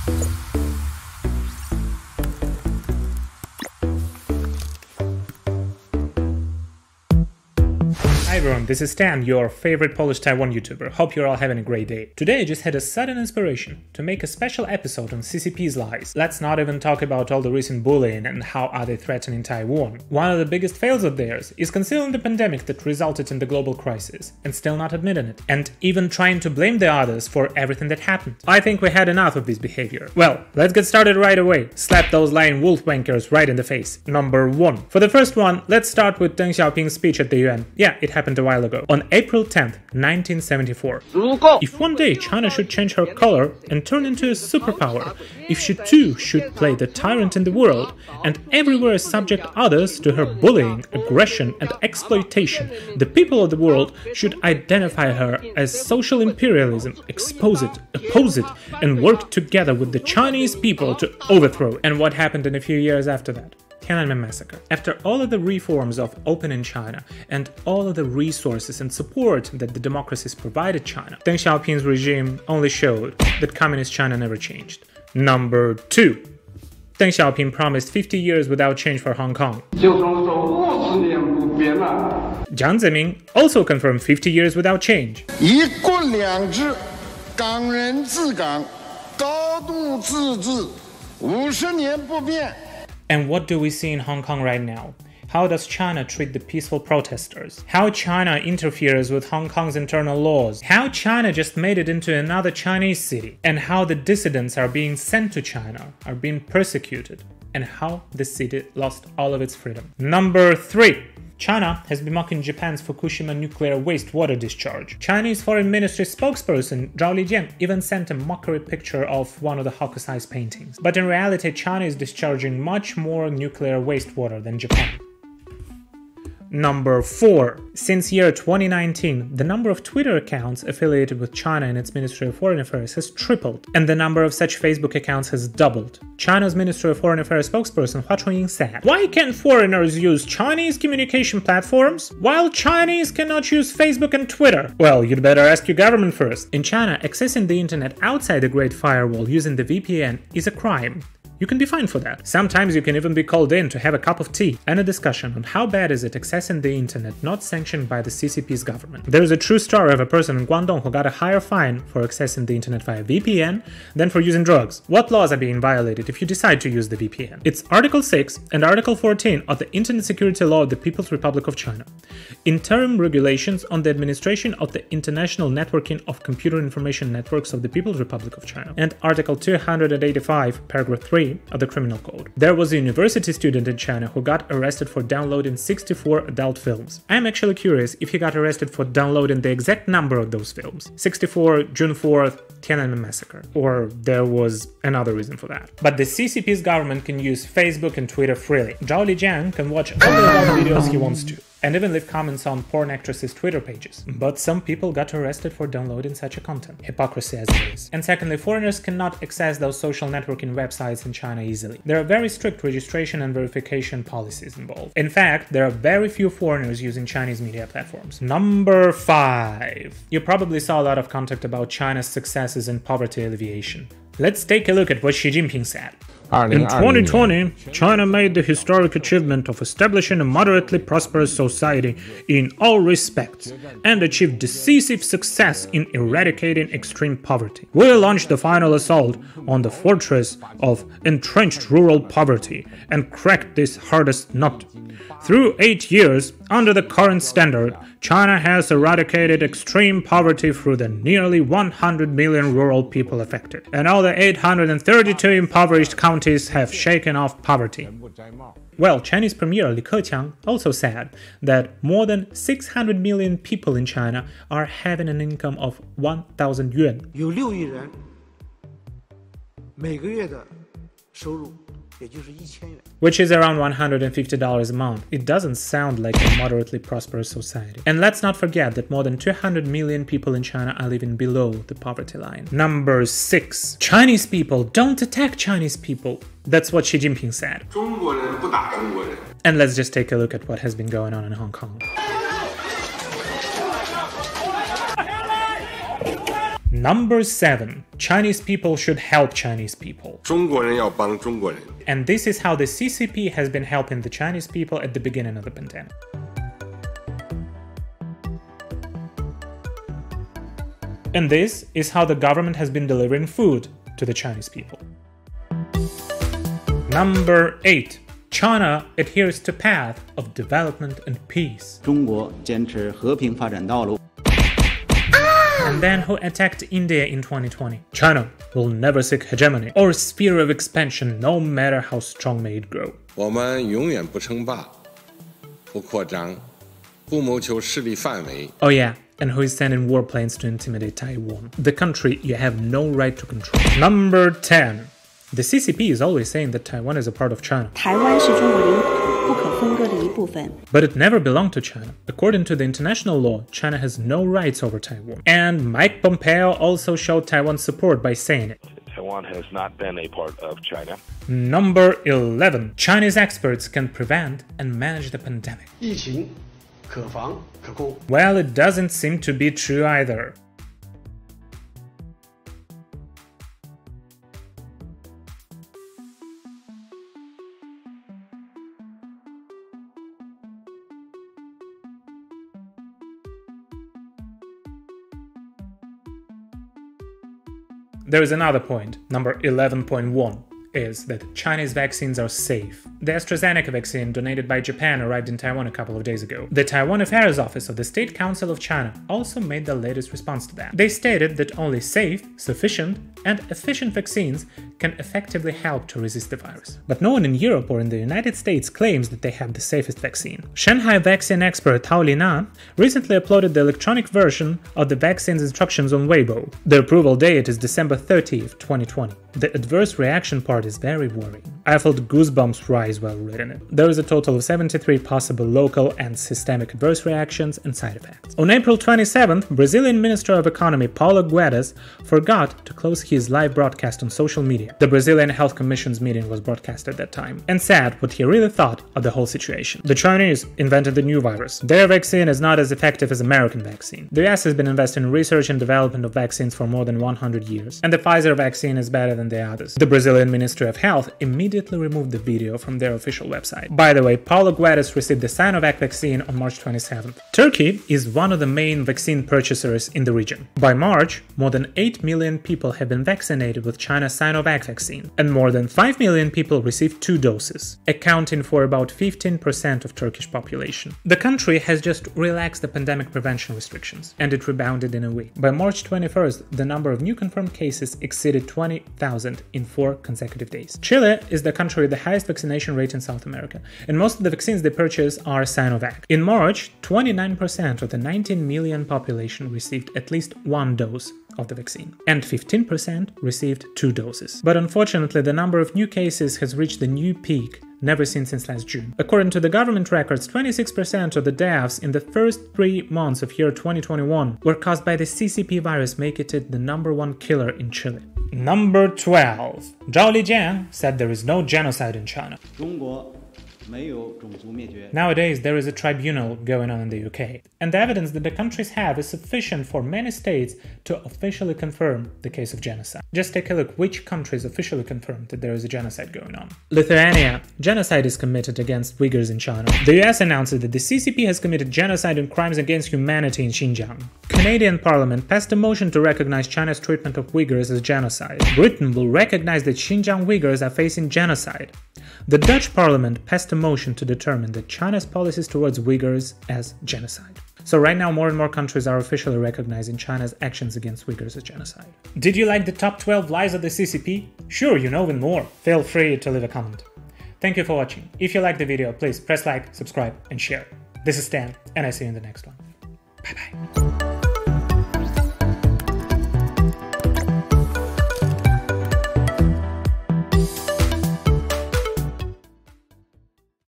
Hi everyone, this is Stan, your favorite Polish Taiwan YouTuber. Hope you're all having a great day. Today I just had a sudden inspiration to make a special episode on CCP's lies. Let's not even talk about all the recent bullying and how are they threatening Taiwan. One of the biggest fails of theirs is concealing the pandemic that resulted in the global crisis and still not admitting it, and even trying to blame the others for everything that happened. I think we had enough of this behavior. Well, let's get started right away. Slap those lying wolf wankers right in the face. Number 1. For the first one, let's start with Deng Xiaoping's speech at the UN. Yeah, it happened a while ago, on April 10th, 1974. If one day China should change her color and turn into a superpower, if she too should play the tyrant in the world, and everywhere subject others to her bullying, aggression and exploitation, the people of the world should identify her as social imperialism, expose it, oppose it, and work together with the Chinese people to overthrow it. And what happened in a few years after that? Tiananmen massacre. After all of the reforms of opening China and all of the resources and support that the democracies provided China, Deng Xiaoping's regime only showed that communist China never changed. Number 2. Deng Xiaoping promised 50 years without change for Hong Kong. Jiang Zemin also confirmed 50 years without change. And what do we see in Hong Kong right now? How does China treat the peaceful protesters? How China interferes with Hong Kong's internal laws? How China just made it into another Chinese city? And how the dissidents are being sent to China, are being persecuted? And how the city lost all of its freedom. Number 3. China has been mocking Japan's Fukushima nuclear wastewater discharge. Chinese Foreign Ministry spokesperson Zhao Lijian even sent a mockery picture of one of the Hokusai's paintings. But in reality, China is discharging much more nuclear wastewater than Japan. Number 4. Since year 2019, the number of Twitter accounts affiliated with China and its Ministry of Foreign Affairs has tripled, and the number of such Facebook accounts has doubled. China's Ministry of Foreign Affairs spokesperson Hua Chunying said, "Why can't foreigners use Chinese communication platforms, while Chinese cannot use Facebook and Twitter?" Well, you'd better ask your government first. In China, accessing the internet outside the Great Firewall using the VPN is a crime. You can be fined for that. Sometimes you can even be called in to have a cup of tea and a discussion on how bad is it accessing the internet not sanctioned by the CCP's government. There is a true story of a person in Guangdong who got a higher fine for accessing the internet via VPN than for using drugs. What laws are being violated if you decide to use the VPN? It's Article 6 and Article 14 of the Internet Security Law of the People's Republic of China. Interim regulations on the administration of the international networking of computer information networks of the People's Republic of China. And Article 285, Paragraph 3 of the Criminal Code. There was a university student in China who got arrested for downloading 64 adult films. I'm actually curious if he got arrested for downloading the exact number of those films. 64, June 4th, Tiananmen massacre. Or there was another reason for that. But the CCP's government can use Facebook and Twitter freely. Zhao Lijian can watch all the long videos he wants to, and even leave comments on porn actresses' Twitter pages. But some people got arrested for downloading such a content. Hypocrisy as it is. And secondly, foreigners cannot access those social networking websites in China easily. There are very strict registration and verification policies involved. In fact, there are very few foreigners using Chinese media platforms. Number 5. You probably saw a lot of content about China's successes in poverty alleviation. Let's take a look at what Xi Jinping said. In 2020, China made the historic achievement of establishing a moderately prosperous society in all respects and achieved decisive success in eradicating extreme poverty. We launched the final assault on the fortress of entrenched rural poverty and cracked this hardest nut. Through 8 years, under the current standard, China has eradicated extreme poverty through the nearly 100 million rural people affected, and all the 832 impoverished counties have shaken off poverty. Well, Chinese Premier Li Keqiang also said that more than 600 million people in China are having an income of 1,000 yuan. 有6亿人每个月的收入 which is around $150 a month. It doesn't sound like a moderately prosperous society. And let's not forget that more than 200 million people in China are living below the poverty line. Number 6. Chinese people don't attack Chinese people. That's what Xi Jinping said. And let's just take a look at what has been going on in Hong Kong. Number 7. Chinese people should help Chinese people. 中国人要帮中国人。 And this is how the CCP has been helping the Chinese people at the beginning of the pandemic. And this is how the government has been delivering food to the Chinese people. Number 8. China adheres to path of development and peace. 中国坚持和平发展道路。 And then who attacked India in 2020? China will never seek hegemony or sphere of expansion, no matter how strong may it grow. 我们永远不称霸，不扩张，不谋求势力范围。 Oh yeah, and who is sending warplanes to intimidate Taiwan? The country you have no right to control. Number 10. The CCP is always saying that Taiwan is a part of China. 台湾是中国领土不可分割的一部分。 But it never belonged to China. According to the international law, China has no rights over Taiwan. And Mike Pompeo also showed Taiwan's support by saying it. Taiwan has not been a part of China. Number 11. Chinese experts can prevent and manage the pandemic. 疫情可防可控。 Well, it doesn't seem to be true either. There is another point, number 11.1, is that Chinese vaccines are safe. The AstraZeneca vaccine donated by Japan arrived in Taiwan a couple of days ago. The Taiwan Affairs Office of the State Council of China also made the latest response to that. They stated that only safe, sufficient, and efficient vaccines can effectively help to resist the virus. But no one in Europe or in the United States claims that they have the safest vaccine. Shanghai vaccine expert Tao Lina recently uploaded the electronic version of the vaccine's instructions on Weibo. The approval date is December 30th, 2020. The adverse reaction part is very worrying. I felt goosebumps rise while reading it. There is a total of 73 possible local and systemic adverse reactions and side effects. On April 27th, Brazilian Minister of Economy Paulo Guedes forgot to close his live broadcast on social media. The Brazilian Health Commission's meeting was broadcast at that time, and said what he really thought of the whole situation. The Chinese invented the new virus. Their vaccine is not as effective as American vaccine. The US has been investing in research and development of vaccines for more than 100 years, and the Pfizer vaccine is better than the others. The Brazilian Ministry of Health immediately removed the video from their official website. By the way, Paulo Guedes received the Sinovac vaccine on March 27th. Turkey is one of the main vaccine purchasers in the region. By March, more than 8 million people have been vaccinated with China's Sinovac vaccine, and more than 5 million people received 2 doses, accounting for about 15% of Turkish population. The country has just relaxed the pandemic prevention restrictions, and it rebounded in a week. By March 21st, the number of new confirmed cases exceeded 20,000 in 4 consecutive days. Chile is the country with the highest vaccination rate in South America, and most of the vaccines they purchase are Sinovac. In March, 29% of the 19 million population received at least 1 dose of the vaccine, and 15% received 2 doses. But unfortunately, the number of new cases has reached the new peak never seen since last June. According to the government records, 26% of the deaths in the first 3 months of year 2021 were caused by the CCP virus, making it the #1 killer in Chile. Number 12. Zhao Lijian said there is no genocide in China. 中国没有种族灭绝。 Nowadays, there is a tribunal going on in the UK, and the evidence that the countries have is sufficient for many states to officially confirm the case of genocide. Just take a look which countries officially confirmed that there is a genocide going on. Lithuania. Genocide is committed against Uyghurs in China. The US announced that the CCP has committed genocide and crimes against humanity in Xinjiang. Canadian Parliament passed a motion to recognize China's treatment of Uyghurs as genocide. Britain will recognize that Xinjiang Uyghurs are facing genocide. The Dutch Parliament passed a motion to determine that China's policies towards Uyghurs as genocide. So right now, more and more countries are officially recognizing China's actions against Uyghurs as genocide. Did you like the top 12 lies of the CCP? Sure, you know even more. Feel free to leave a comment. Thank you for watching. If you liked the video, please press like, subscribe, and share. This is Stan, and I see you in the next one. Bye bye.